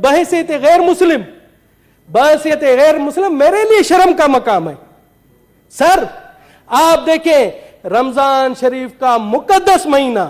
بحیثیت غیر مسلم میرے لیے شرم کا مقام ہے. سر آپ دیکھیں رمضان شریف کا مقدس مہینہ،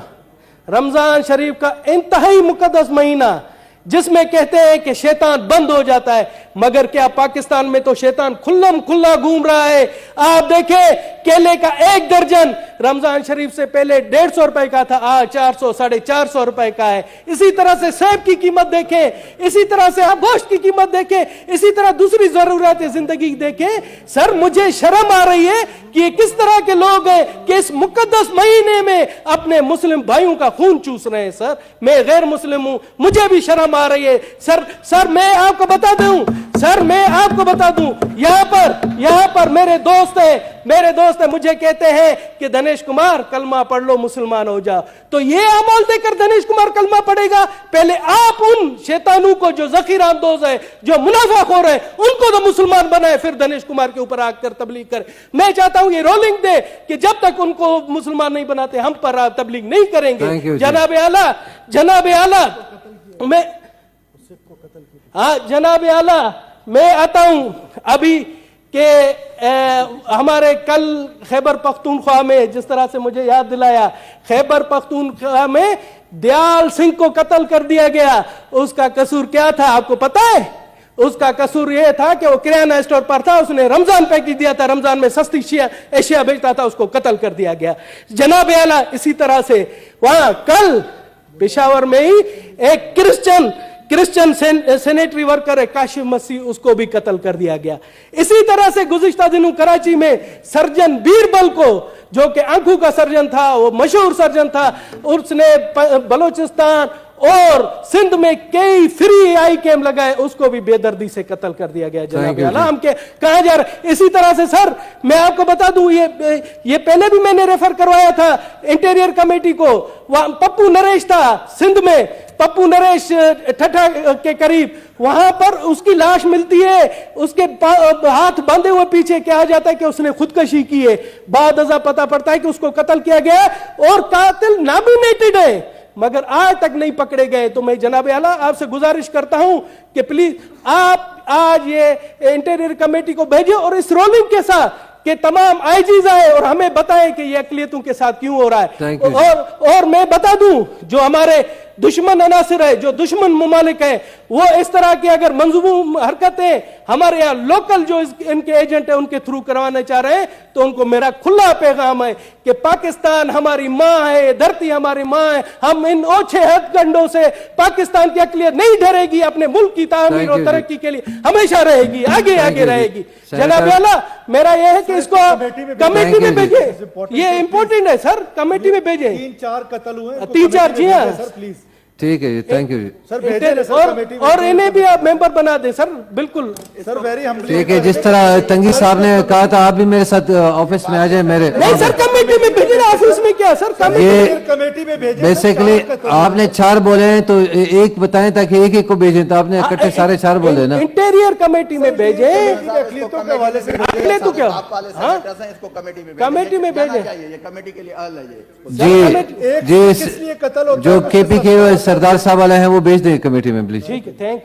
رمضان شریف کا انتہائی مقدس مہینہ جس میں کہتے ہیں کہ شیطان بند ہو جاتا ہے، مگر کیا پاکستان میں تو شیطان کھلم کھلا گھوم رہا ہے. آپ دیکھیں کیلے کا ایک درجن رمضان شریف سے پہلے 150 روپے کا تھا، آج 400 450 روپے کا ہے. اسی طرح سے سیب کی قیمت دیکھیں، اسی طرح سے آپ گوشت کی قیمت دیکھیں، اسی طرح دوسری ضرورت زندگی دیکھیں. سر مجھے شرم آ رہی ہے کہ یہ کس طرح کے لوگ ہیں کہ اس مقدس مہینے میں اپنے مسلم بھائیوں کا خون چوس رہے ہیں. سر میں غیر مسلم ہوں، مجھے بھی شرم آ رہی ہے. سر میں آپ کو بتا دوں یہاں پر میرے دوست ہیں مجھے کہتے ہیں کہ دنیش کمار کلمہ پڑھ لو مسلمان ہو جاؤ. تو یہ عمل دے کر دنیش کمار کلمہ پڑھے گا؟ پہلے آپ ان شیطانوں کو جو ذخیرہ اندوز ہے، جو منافع خور ہے، ان کو تو مسلمان بنائے، پھر دنیش کمار کے اوپر آ کر تبلیغ کرے. میں چاہتا ہوں یہ رولنگ دے کہ جب تک ان کو مسلمان نہیں بناتے ہم پر آپ تبلیغ نہیں کریں گے. جناب اعلیٰ میں آتا ہوں ابھی کہ ہمارے کل خیبر پختونخوا میں جس طرح سے مجھے یاد دلایا، خیبر پختونخوا میں دیال سنگھ کو قتل کر دیا گیا. اس کا قصور کیا تھا آپ کو پتا ہے؟ اس کا قصور یہ تھا کہ وہ کرانہ اسٹور پر تھا، اس نے رمضان پیکج دیا تھا، رمضان میں سستی اشیاء بیچتا تھا، اس کو قتل کر دیا گیا. جناب اعلیٰ اسی طرح سے وہاں کل پشاور میں ہی ایک کرسچن سینیٹری ورکر ہے کاشف مسیح، اس کو بھی قتل کر دیا گیا. اسی طرح سے گزشتہ دنوں کراچی میں سرجن بیربل کو، جو کہ آنکھوں کا سرجن تھا، وہ مشہور سرجن تھا، اس نے بلوچستان اور سندھ میں کئی فری آئی کیم لگائے، اس کو بھی بے دردی سے قتل کر دیا گیا. جناب اعلیٰ ہم کہاں جا رہے؟ اسی طرح سے سر میں آپ کو بتا دوں، یہ پہلے بھی میں نے ریفر کروایا تھا انٹیریئر کمیٹی کو. وہاں پپو نریش تھا سندھ میں، پپو نریش ٹھٹھا کے قریب، وہاں پر اس کی لاش ملتی ہے، اس کے ہاتھ باندھے ہوئے پیچھے کہا جاتا ہے کہ اس نے خودکشی کی ہے. بعد ازاں پتہ پڑتا ہے کہ اس کو قتل کیا گیا اور قاتل نامینیٹڈ ہے، مگر آج تک نہیں پکڑے گئے. تو میں جناب اعلیٰ آپ سے گزارش کرتا ہوں کہ پلیز آپ آج یہ انٹیریئر کمیٹی کو بھیجیں اور اس رولنگ کے ساتھ کہ تمام آئی جیز آئے اور ہمیں بتائیں کہ یہ اقلیتوں کے ساتھ کیوں ہو رہا ہے. اور میں بتا دوں جو ہمارے دشمن عناصر ہے، جو دشمن ممالک ہیں، وہ اس طرح کی اگر منظوم حرکتیں ہمارے یہاں لوکل جو ان کے ایجنٹ ہیں ان کے تھرو کروانا چاہ رہے ہیں، تو ان کو میرا کھلا پیغام ہے کہ پاکستان ہماری ماں ہے، دھرتی ہماری ماں ہے. ہم ان اوچھے ہتھ کنڈوں سے پاکستان کی اقلیت نہیں ڈرے گی، اپنے ملک کی تعمیر اور ترقی کے لیے ہمیشہ رہے گی، آگے رہے گی. جناب اعلیٰ میرا یہ ہے کہ اس کو کمیٹی میں بھیجیں، یہ امپورٹنٹ ہے سر، کمیٹی میں بھیجیں. 3-4 قتل ہوئے، 3-4 جی ہاں ٹھیک ہے جی، تھینک یو جی. اور انہیں بھی آپ ممبر بنا دیں سر. بالکل ٹھیک ہے. جس طرح تنگی صاحب نے کہا تھا آپ بھی میرے ساتھ آفس میں آ جائیں. میرے نہیں سر کمیٹی میں بھیجیں، آفس میں کیا سر، کمیٹی میں بھیجیں. بیسیکلی آپ نے 4 بولے ہیں تو ایک بتائیں تاکہ ایک کو بھیجیں، تو آپ نے اکٹھے سارے 4 بولے نا. انٹیریئر کمیٹی میں بھیجیں. تو کیا کمیٹی میں بھیجیں جی. جو کے پی کے سردار صاحب والے ہیں وہ بھیج دیں کمیٹی میں پلیز. ٹھیک ہے، تھینک.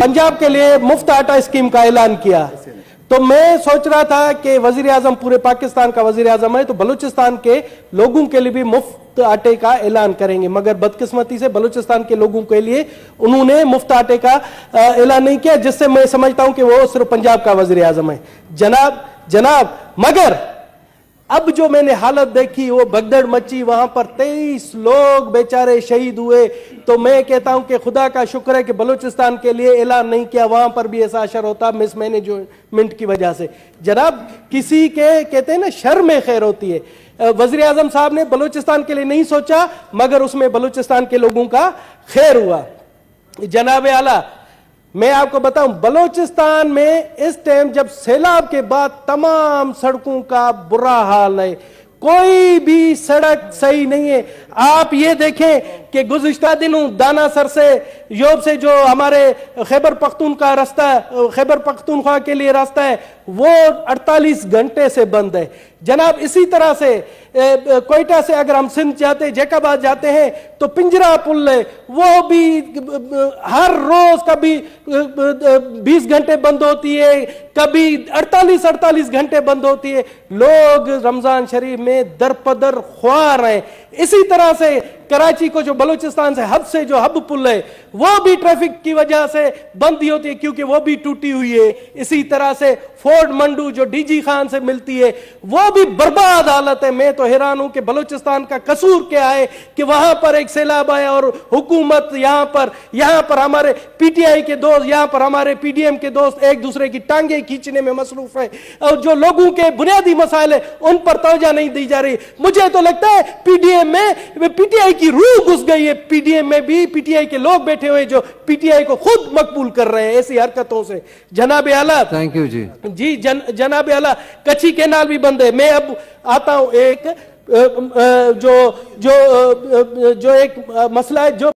پنجاب کے لیے مفت آٹا اسکیم کا اعلان کیا، تو میں سوچ رہا تھا کہ وزیر اعظم پورے پاکستان کا وزیر اعظم ہے، تو بلوچستان کے لوگوں کے لیے بھی مفت آٹے کا اعلان کریں گے. مگر بدقسمتی سے بلوچستان کے لوگوں کے لیے انہوں نے مفت آٹے کا اعلان نہیں کیا، جس سے میں سمجھتا ہوں کہ وہ صرف پنجاب کا وزیر اعظم ہے. جناب مگر اب جو میں نے حالت دیکھی وہ بگدڑ مچی، وہاں پر 23 لوگ بیچارے شہید ہوئے. تو میں کہتا ہوں کہ خدا کا شکر ہے کہ بلوچستان کے لیے اعلان نہیں کیا، وہاں پر بھی ایسا اشر ہوتا مس مینجمنٹ کی وجہ سے. جناب کسی کے کہتے ہیں نا شر میں خیر ہوتی ہے. وزیر اعظم صاحب نے بلوچستان کے لیے نہیں سوچا، مگر اس میں بلوچستان کے لوگوں کا خیر ہوا. جناب اعلیٰ میں آپ کو بتاؤں بلوچستان میں اس ٹائم جب سیلاب کے بعد تمام سڑکوں کا برا حال ہے، کوئی بھی سڑک صحیح نہیں ہے. آپ یہ دیکھیں کہ گزشتہ دنوں دانا سر سے یوب سے جو ہمارے خیبر پختونخوا کے لیے راستہ ہے وہ 48 گھنٹے سے بند ہے. جناب اسی طرح سے کوئٹہ سے اگر ہم سندھ جاتے جیکب آباد جاتے ہیں تو پنجرا پل ہے وہ بھی ہر روز کبھی 20 گھنٹے بند ہوتی ہے, کبھی 48 گھنٹے بند ہوتی ہے. لوگ رمضان شریف میں درپدر خوار ہیں. اسی طرح سے کراچی کو جو بلوچستان سے جو ہب پل ہے وہ بھی ٹریفک کی وجہ سے بند ہی ہوتی ہے کیونکہ وہ بھی ٹوٹی ہوئی ہے. اسی طرح سے فورٹ منڈو جو ڈی جی خان سے ملتی ہے وہ بھی برباد حالت ہے. میں تو حیران ہوں کہ بلوچستان کا قصور کیا ہے کہ وہاں پر ایک سیلاب آیا اور حکومت یہاں پر ہمارے پی ٹی آئی کے دوست, یہاں پر ہمارے پی ڈی ایم کے دوست ایک دوسرے کی ٹانگیں کھینچنے میں مصروف ہے اور جو لوگوں کے بنیادی مسائل ہیں ان پر توجہ نہیں دی جا رہی. مجھے تو لگتا ہے پی ڈی ایم میں پی ٹی آئی کی روح گھس گئی ہے. پی ڈی ایم میں بھی پی ٹی آئی کے لوگ بیٹھے ہوئے جو پی ٹی آئی کو خود مقبول کر رہے ہیں ایسی حرکتوں سے. جناب اعلیٰ تھینک یو جی جناب اعلیٰ کچھی کینال بھی بند ہے. میں اب آتا ہوں ایک جو ایک مسئلہ ہے جو